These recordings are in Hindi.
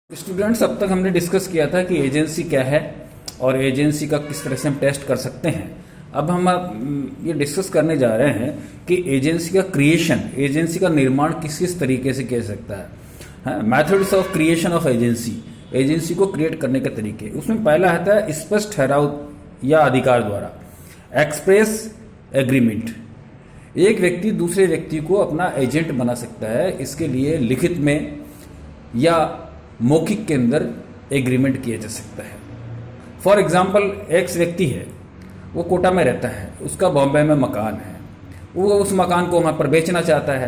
स्टूडेंट्स, अब तक हमने डिस्कस किया था कि एजेंसी क्या है और एजेंसी का किस तरह से हम टेस्ट कर सकते हैं। अब हम ये डिस्कस करने जा रहे हैं कि एजेंसी का क्रिएशन, एजेंसी का निर्माण किस किस तरीके से किया जा सकता है। Methods of creation of agency, agency को क्रिएट करने के तरीके। उसमें पहला आता है स्पष्ट ठहराव या अधिकार द्वारा, एक्सप्रेस एग्रीमेंट। एक व्यक्ति दूसरे व्यक्ति को अपना एजेंट बना सकता है, इसके लिए लिखित में या मौखिक के अंदर एग्रीमेंट किया जा सकता है। फॉर एग्जाम्पल, एक्स व्यक्ति है, वो कोटा में रहता है, उसका बॉम्बे में मकान है, वो उस मकान को वहाँ पर बेचना चाहता है,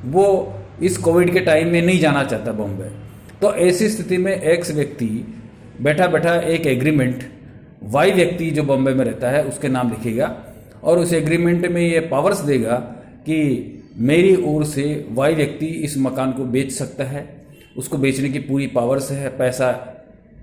वो इस कोविड के टाइम में नहीं जाना चाहता बॉम्बे। तो ऐसी स्थिति में एक्स व्यक्ति बैठा बैठा एक एग्रीमेंट वाई व्यक्ति जो बॉम्बे में रहता है उसके नाम लिखेगा और उस एग्रीमेंट में ये पावर्स देगा कि मेरी ओर से वाई व्यक्ति इस मकान को बेच सकता है, उसको बेचने की पूरी पावर्स है, पैसा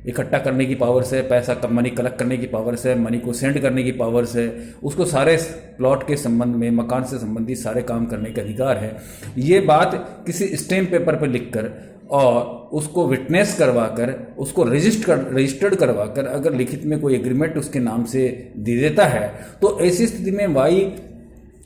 इकट्ठा करने की पावर्स है, पैसा मनी कलेक्ट करने की पावर्स है, मनी को सेंड करने की पावर्स है, उसको सारे प्लॉट के संबंध में, मकान से संबंधित सारे काम करने का अधिकार है। ये बात किसी स्टैम्प पेपर पर लिखकर और उसको विटनेस करवाकर, उसको रजिस्टर्ड करवाकर अगर लिखित में कोई एग्रीमेंट उसके नाम से दे देता है तो ऐसी स्थिति में वाई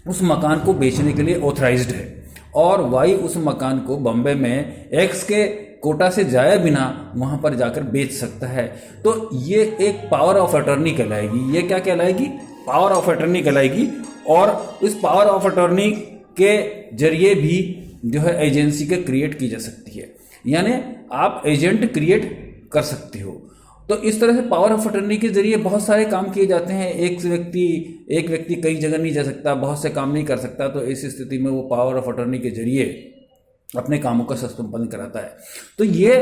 उस मकान को बेचने के लिए ऑथराइज्ड है और वाई उस मकान को बॉम्बे में एक्स के कोटा से जाए बिना वहां पर जाकर बेच सकता है। तो ये एक पावर ऑफ अटॉर्नी कहलाएगी। ये क्या कहलाएगी? पावर ऑफ अटॉर्नी कहलाएगी। और इस पावर ऑफ अटॉर्नी के जरिए भी जो है एजेंसी के क्रिएट की जा सकती है, यानी आप एजेंट क्रिएट कर सकते हो। तो इस तरह से पावर ऑफ अटॉर्नी के जरिए बहुत सारे काम किए जाते हैं। एक व्यक्ति कई जगह नहीं जा सकता, बहुत से काम नहीं कर सकता, तो ऐसी स्थिति में वो पावर ऑफ अटॉर्नी के जरिए अपने कामों का संपन्न कराता है। तो ये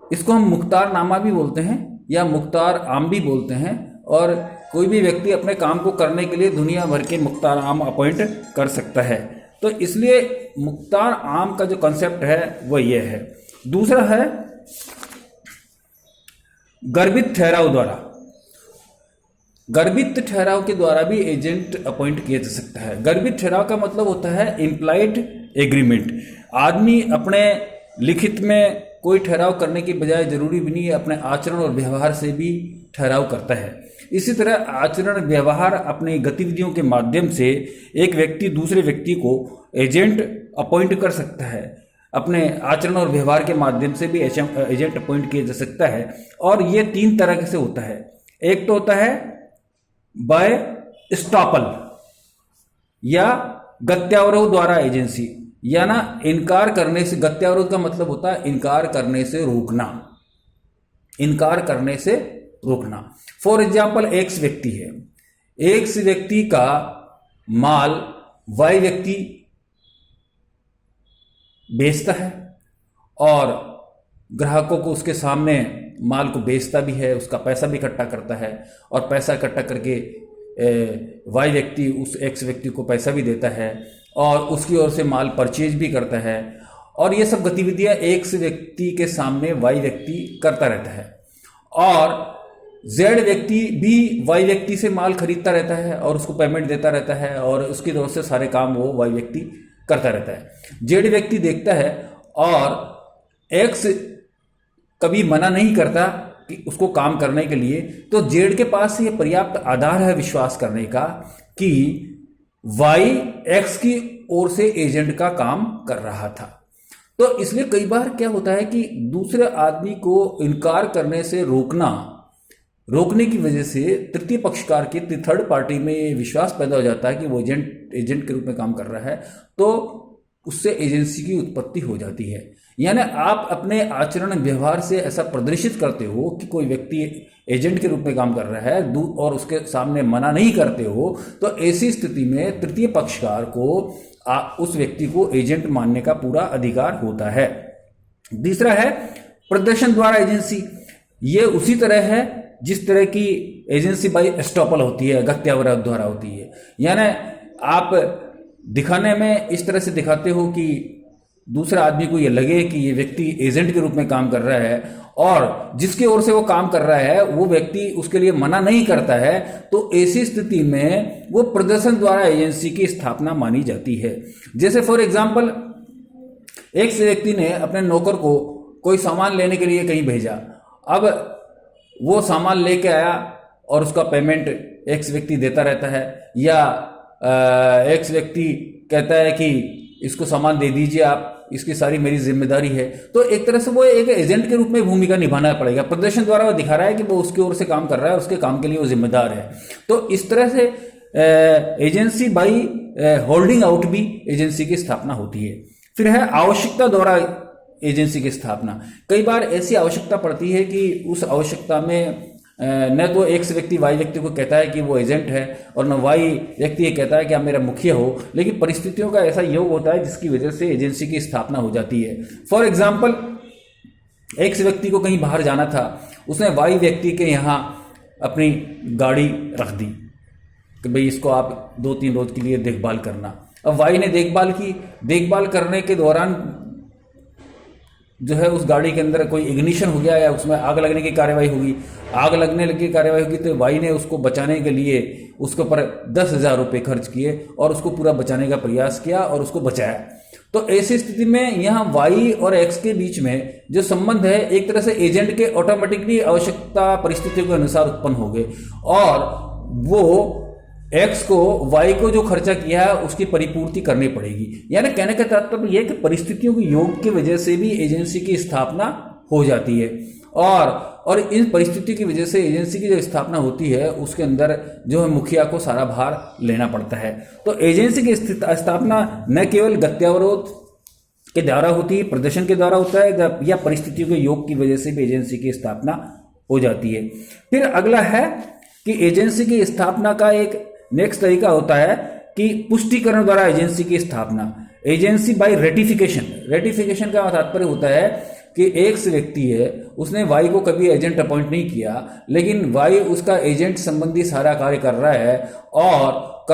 इसको हम मुख्तार नामा भी बोलते हैं या मुख्तार आम भी बोलते हैं। और कोई भी व्यक्ति अपने काम को करने के लिए दुनिया भर के मुख्तार आम अपॉइंट कर सकता है। तो इसलिए मुख्तार आम का जो कॉन्सेप्ट है वो ये है। दूसरा है गर्भित ठहराव द्वारा। गर्भित ठहराव के द्वारा भी एजेंट अपॉइंट किया जा सकता है। गर्भित ठहराव का मतलब होता है इम्प्लाइड एग्रीमेंट। आदमी अपने लिखित में कोई ठहराव करने की बजाय जरूरी भी नहीं है, अपने आचरण और व्यवहार से भी ठहराव करता है। इसी तरह आचरण व्यवहार अपनी गतिविधियों के माध्यम से एक व्यक्ति दूसरे व्यक्ति को एजेंट अपॉइंट कर सकता है। अपने आचरण और व्यवहार के माध्यम से भी एजेंट अपॉइंट किया जा सकता है। और ये तीन तरह से होता है। एक तो होता है बाय स्टॉपल या गत्यावरोध द्वारा एजेंसी, या ना इनकार करने से। गत्यावरोध का मतलब होता है इनकार करने से रोकना, इनकार करने से रोकना। फॉर एग्जाम्पल, एक्स व्यक्ति है, एक्स व्यक्ति का माल वाई व्यक्ति बेचता है और ग्राहकों को उसके सामने माल को बेचता भी है, उसका पैसा भी इकट्ठा करता है और पैसा इकट्ठा करके वाई व्यक्ति उस एक्स व्यक्ति को पैसा भी देता है और उसकी ओर से माल परचेज भी करता है। और ये सब गतिविधियां एक्स व्यक्ति के सामने वाई व्यक्ति करता रहता है और जेड व्यक्ति भी वाई व्यक्ति से माल खरीदता रहता है और उसको पेमेंट देता रहता है और उसकी तरफ से सारे काम वो वाई व्यक्ति करता रहता है। जेड व्यक्ति देखता है और एक्स कभी मना नहीं करता कि उसको काम करने के लिए, तो जेड के पास ये पर्याप्त आधार है विश्वास करने का कि वाई एक्स की ओर से एजेंट का काम कर रहा था। तो इसलिए कई बार क्या होता है कि दूसरे आदमी को इनकार करने से रोकने की वजह से तृतीय पक्षकार की थर्ड पार्टी में ये विश्वास पैदा हो जाता है कि वो एजेंट के रूप में काम कर रहा है, तो उससे एजेंसी की उत्पत्ति हो जाती है। यानी आप अपने आचरण व्यवहार से ऐसा प्रदर्शित करते हो कि कोई व्यक्ति एजेंट के रूप में काम कर रहा है और उसके सामने मना नहीं करते हो, तो ऐसी स्थिति में तृतीय पक्षकार को उस व्यक्ति को एजेंट मानने का पूरा अधिकार होता है। तीसरा है प्रदर्शन द्वारा एजेंसी। ये उसी तरह है जिस तरह की एजेंसी बाय एस्टॉपल होती है, गत्यावरोध द्वारा होती है। यानी आप दिखाने में इस तरह से दिखाते हो कि दूसरा आदमी को ये लगे कि ये व्यक्ति एजेंट के रूप में काम कर रहा है और जिसके ओर से वो काम कर रहा है वो व्यक्ति उसके लिए मना नहीं करता है, तो ऐसी स्थिति में वो प्रदर्शन द्वारा एजेंसी की स्थापना मानी जाती है। जैसे फॉर एग्जाम्पल, एक व्यक्ति ने अपने नौकर को कोई सामान लेने के लिए कहीं भेजा, अब वो सामान लेके आया और उसका पेमेंट एक्स व्यक्ति देता रहता है, या एक्स व्यक्ति कहता है कि इसको सामान दे दीजिए आप, इसकी सारी मेरी जिम्मेदारी है। तो एक तरह से वो एक एजेंट के रूप में भूमिका निभाना पड़ेगा। प्रदर्शन द्वारा वो दिखा रहा है कि वो उसकी ओर से काम कर रहा है, उसके काम के लिए वो जिम्मेदार है। तो इस तरह से एजेंसी बाई होल्डिंग आउट भी एजेंसी की स्थापना होती है। फिर है आवश्यकता द्वारा एजेंसी की स्थापना। कई बार ऐसी आवश्यकता पड़ती है कि उस आवश्यकता में न तो एक्स व्यक्ति वाई व्यक्ति को कहता है कि वो एजेंट है, और न वाई व्यक्ति ये कहता है कि आप मेरा मुखिया हो, लेकिन परिस्थितियों का ऐसा योग होता है जिसकी वजह से एजेंसी की स्थापना हो जाती है। फॉर एग्जाम्पल, एक्स व्यक्ति को कहीं बाहर जाना था, उसने वाई व्यक्ति के यहाँ अपनी गाड़ी रख दी कि भाई इसको आप 2-3 रोज के लिए देखभाल करना। अब वाई ने देखभाल की, देखभाल करने के दौरान जो है उस गाड़ी के अंदर कोई इग्निशन हो गया या उसमें आग लगने की कार्रवाई होगी, आग लगने की कार्रवाई होगी, तो वाई ने उसको बचाने के लिए उसके ऊपर 10,000 रुपये खर्च किए और उसको पूरा बचाने का प्रयास किया और उसको बचाया। तो ऐसी स्थिति में यहाँ वाई और एक्स के बीच में जो संबंध है एक तरह से एजेंट के ऑटोमेटिकली आवश्यकता परिस्थितियों के अनुसार उत्पन्न हो गए, और वो एक्स को वाई को जो खर्चा किया है उसकी परिपूर्ति करनी पड़ेगी। यानी कहने का तात्पर्य यह कि परिस्थितियों के योग की वजह से भी एजेंसी की स्थापना हो जाती है, और इन परिस्थितियों की वजह से एजेंसी की जो स्थापना होती है उसके अंदर जो है मुखिया को सारा भार लेना पड़ता है। तो एजेंसी की स्थापना न केवल गत्यावरोध के द्वारा होती है, प्रदर्शन के द्वारा होता है, या परिस्थितियों के योग की वजह से भी एजेंसी की स्थापना हो जाती है। फिर अगला है कि एजेंसी की स्थापना का एक नेक्स्ट तरीका होता है कि पुष्टिकरण द्वारा एजेंसी की स्थापना, एजेंसी बाय रेटिफिकेशन। रेटिफिकेशन का तात्पर्य होता है कि एक्स व्यक्ति है, उसने वाई को कभी एजेंट अपॉइंट नहीं किया, लेकिन वाई उसका एजेंट संबंधी सारा कार्य कर रहा है, और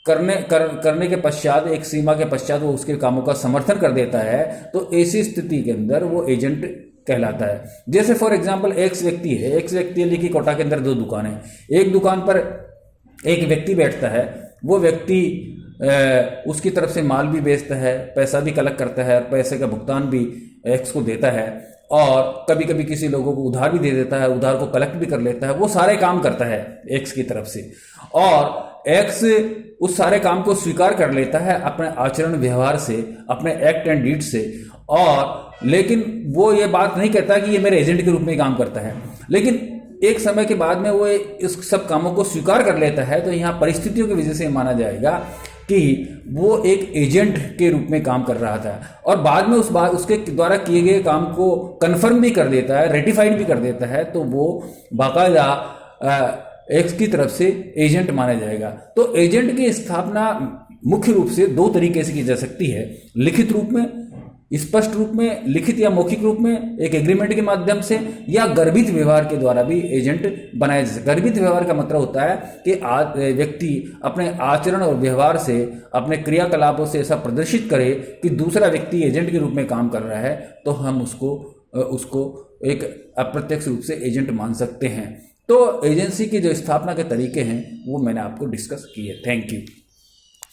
करने के पश्चात एक सीमा के पश्चात वो उसके कामों का समर्थन कर देता है। तो ऐसी स्थिति के अंदर वो एजेंट कहलाता है। जैसे फॉर एग्जाम्पल एक्स व्यक्ति है, एक्स व्यक्ति लिखी कोटा के अंदर 2 दुकानें, एक दुकान पर एक व्यक्ति बैठता है, वो व्यक्ति उसकी तरफ से माल भी बेचता है, पैसा भी कलेक्ट करता है, पैसे का भुगतान भी एक्स को देता है, और कभी कभी किसी लोगों को उधार भी दे देता है, उधार को कलेक्ट भी कर लेता है। वो सारे काम करता है एक्स की तरफ से, और एक्स उस सारे काम को स्वीकार कर लेता है अपने आचरण व्यवहार से, अपने एक्ट एंड डीड से, और लेकिन वो ये बात नहीं कहता कि ये मेरे एजेंट के रूप में काम करता है। लेकिन एक समय के बाद में वो इस सब कामों को स्वीकार कर लेता है, तो यहाँ परिस्थितियों की वजह से माना जाएगा कि वो एक एजेंट के रूप में काम कर रहा था, और बाद में उसके द्वारा किए गए काम को कन्फर्म भी कर देता है, रेटिफाइड भी कर देता है, तो वो बाकायदा एक्स की तरफ से एजेंट माना जाएगा। तो एजेंट की स्थापना मुख्य रूप से 2 तरीके से की जा सकती है, लिखित रूप में, स्पष्ट रूप में, लिखित या मौखिक रूप में एक एग्रीमेंट के माध्यम से, या गर्भित व्यवहार के द्वारा भी एजेंट बनाया जा सकता है। गर्भित व्यवहार का मतलब होता है कि व्यक्ति अपने आचरण और व्यवहार से, अपने क्रियाकलापों से ऐसा प्रदर्शित करे कि दूसरा व्यक्ति एजेंट के रूप में काम कर रहा है, तो हम उसको एक अप्रत्यक्ष रूप से एजेंट मान सकते हैं। तो एजेंसी की जो स्थापना के तरीके हैं वो मैंने आपको डिस्कस किए। Thank you.